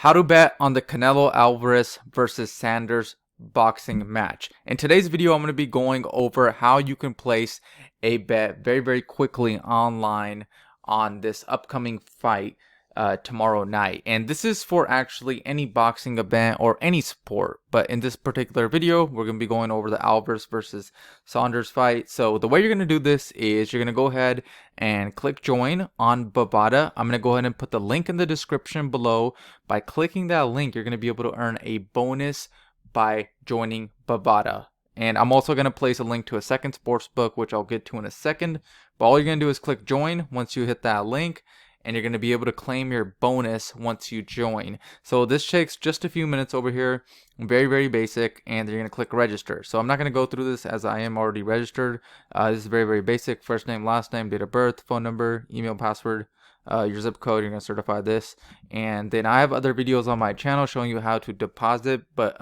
How to bet on the Canelo Alvarez versus Sanders boxing match. In today's video, I'm going to be going over how you can place a bet very quickly online on this upcoming fight tomorrow night. And this is for actually any boxing event or any sport. But in this particular video, we're going to be going over the Alvarez versus Saunders fight. So the way you're going to do this is you're going to go ahead and click join on Bovada. I'm going to go ahead and put the link in the description below. By clicking that link, you're going to be able to earn a bonus by joining Bovada. And I'm also going to place a link to a second sports book, which I'll get to in a second. But all you're going to do is click join once you hit that link, and you're going to be able to claim your bonus once you join. So this takes just a few minutes over here, very basic, and you're going to click register. So I'm not going to go through this as I am already registered. This is very basic: first name, last name, date of birth, phone number, email, password, your zip code. You're going to certify this, and then I have other videos on my channel showing you how to deposit. But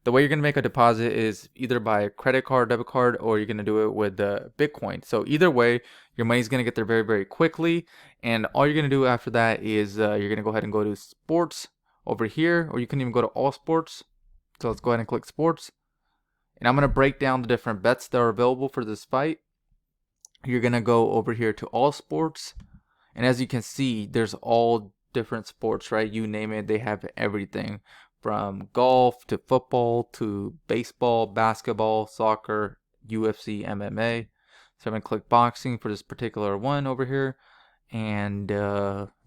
the way you're going to make a deposit is either by credit card, debit card, or you're going to do it with Bitcoin. So either way, your money's going to get there very quickly. And all you're going to do after that is you're going to go ahead and go to sports over here, or you can even go to all sports. So let's go ahead and click sports, and I'm going to break down the different bets that are available for this fight. You're going to go over here to all sports, and as you can see, there's all different sports, right? You name it, they have everything from golf to football to baseball, basketball, soccer, UFC, MMA. So I'm going to click boxing for this particular one over here. And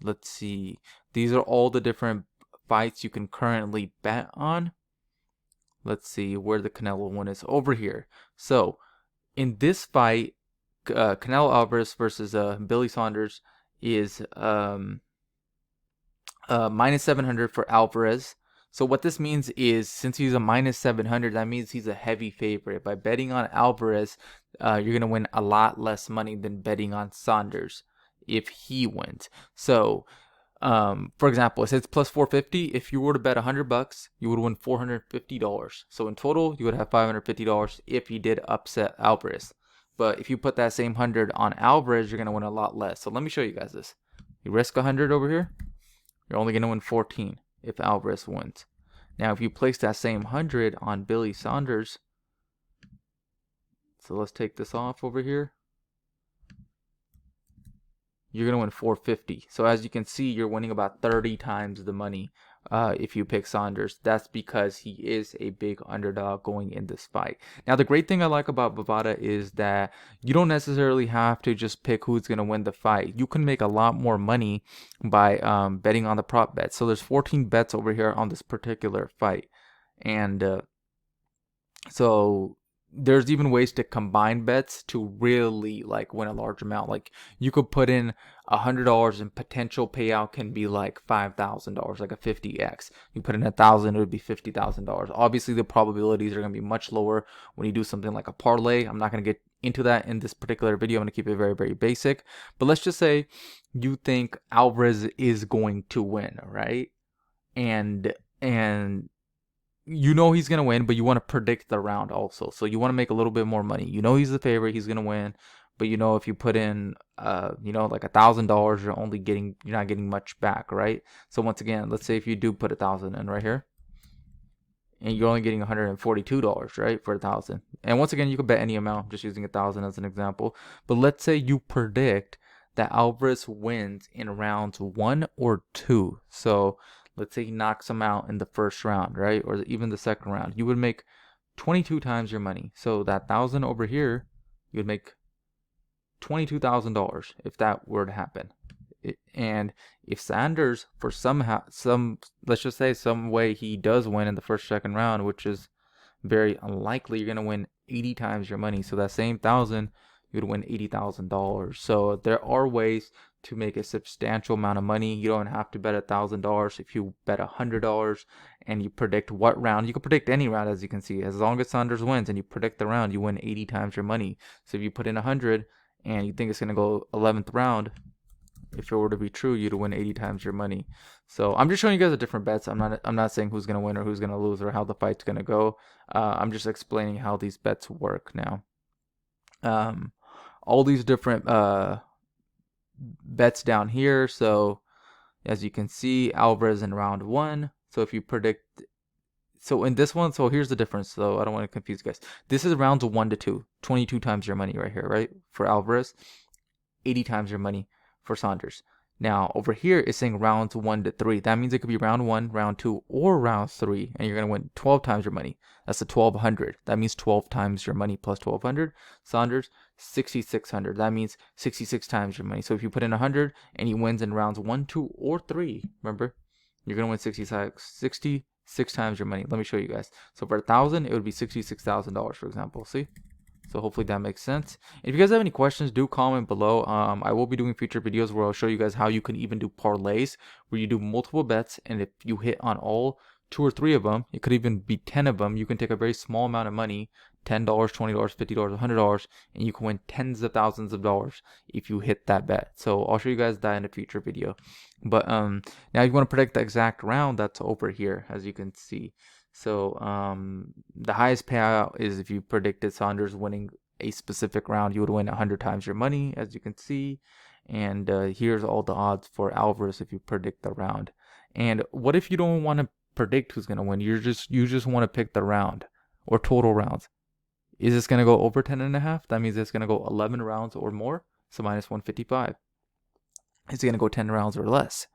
let's see. These are all the different fights you can currently bet on. Let's see where the Canelo one is over here. So in this fight, Canelo Alvarez versus Billy Saunders is minus 700 for Alvarez. So what this means is, since he's a minus 700, that means he's a heavy favorite. By betting on Alvarez, you're going to win a lot less money than betting on Saunders if he wins. So for example, it says plus 450. If you were to bet $100, you would win $450. So in total, you would have $550 if you did upset Alvarez. But if you put that same 100 on Alvarez, you're going to win a lot less. So let me show you guys this. You risk 100 over here, you're only going to win 14 if Alvarez wins. Now if you place that same 100 on Billy Saunders, so let's take this off over here, you're going to win 450. So as you can see, you're winning about 30 times the money if you pick Saunders. That's because he is a big underdog going in this fight. Now, the great thing I like about Bovada is that you don't necessarily have to just pick who's going to win the fight. You can make a lot more money by betting on the prop bets. So there's 14 bets over here on this particular fight. And so there's even ways to combine bets to really like win a large amount. Like you could put in $100 and potential payout can be like $5,000, like a 50x. You put in 1,000, it would be $50,000. Obviously the probabilities are going to be much lower when you do something like a parlay. I'm not going to get into that in this particular video. I'm going to keep it very basic. But let's just say you think Alvarez is going to win, right? And you know he's going to win, but you want to predict the round also. So you want to make a little bit more money. You know he's the favorite, he's going to win. But you know if you put in, like $1,000, you're not getting much back, right? So once again, let's say if you do put 1,000 in right here, and you're only getting $142, right, for 1,000. And once again, you could bet any amount. I'm just using 1,000 as an example. But let's say you predict that Alvarez wins in rounds 1 or 2. So let's say he knocks him out in the first round, right? Or even the second round. You would make 22 times your money. So that 1,000 over here, you would make $22,000 if that were to happen. And if Sanders, for let's just say some way he does win in the first, second round, which is very unlikely, you're going to win 80 times your money. So that same 1,000, you would win $80,000. So there are ways to make a substantial amount of money. You don't have to bet $1,000. If you bet $100 and you predict what round, you can predict any round, as you can see. As long as Saunders wins and you predict the round, you win 80 times your money. So if you put in 100 and you think it's going to go 11th round, if it were to be true, you'd win 80 times your money. So I'm just showing you guys the different bets. I'm not saying who's going to win or who's going to lose or how the fight's going to go. I'm just explaining how these bets work now. All these different bets down here. So As you can see, Alvarez in round 1. So if you predict, so in this one, so here's the difference. So I don't want to confuse you guys. This is rounds 1 to 2, 22 times your money right here, right? For Alvarez, 80 times your money for Saunders. Now over here it's saying rounds 1 to 3. That means it could be round 1, round 2, or round 3, and you're gonna win 12 times your money. That's the 1200. That means 12 times your money plus 1200. Saunders 6600. That means 66 times your money. So if you put in 100 and he wins in rounds 1, 2, or 3, remember, you're gonna win 66 times your money. Let me show you guys. So for 1,000, it would be $66,000, for example. See? So hopefully that makes sense. If you guys have any questions, do comment below. I will be doing future videos where I'll show you guys how you can even do parlays, where you do multiple bets, and if you hit on all 2 or 3 of them, it could even be 10 of them. You can take a very small amount of money, $10, $20, $50, $100, and you can win tens of thousands of dollars if you hit that bet. So I'll show you guys that in a future video. But now you want to predict the exact round that's over here, as you can see. So the highest payout is if you predicted Saunders winning a specific round, you would win 100 times your money, as you can see. And here's all the odds for Alvarez if you predict the round. And what if you don't want to predict who's going to win? You just want to pick the round or total rounds. Is this going to go over 10.5? That means it's going to go 11 rounds or more, so minus 155. Is it going to go 10 rounds or less?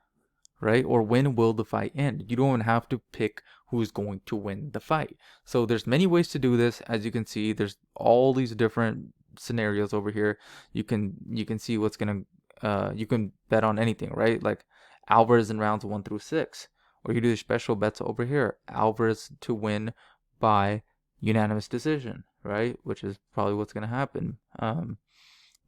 Right? Or when will the fight end? You don't even have to pick who's going to win the fight. So there's many ways to do this. As you can see, there's all these different scenarios over here. You can see what's gonna you can bet on anything, right? Like Alvarez in rounds 1 through 6, or you do the special bets over here. Alvarez to win by unanimous decision, right? Which is probably what's gonna happen.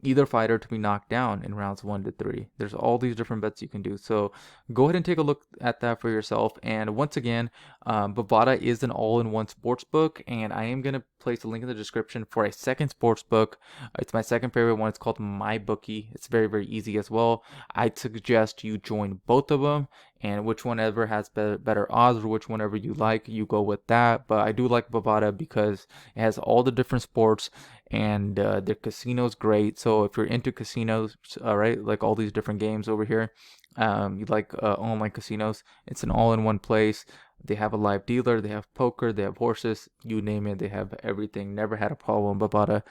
Either fighter to be knocked down in rounds 1 to 3. There's all these different bets you can do. So go ahead and take a look at that for yourself. And once again, Bovada is an all-in-one sports book, and I am going to place a link in the description for a second sports book. It's my second favorite one. It's called MyBookie. It's very, very easy as well. I'd suggest you join both of them, and which one ever has better odds or which one ever you like, you go with that. But I do like Bovada because it has all the different sports, and the casino's great. So if you're into casinos, right, like all these different games over here, you like online casinos, it's an all-in-one place. They have a live dealer, they have poker, they have horses, you name it, they have everything. Never had a problem. Bovada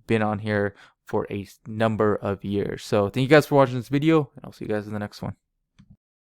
been on here for a number of years. So thank you guys for watching this video, and I'll see you guys in the next one.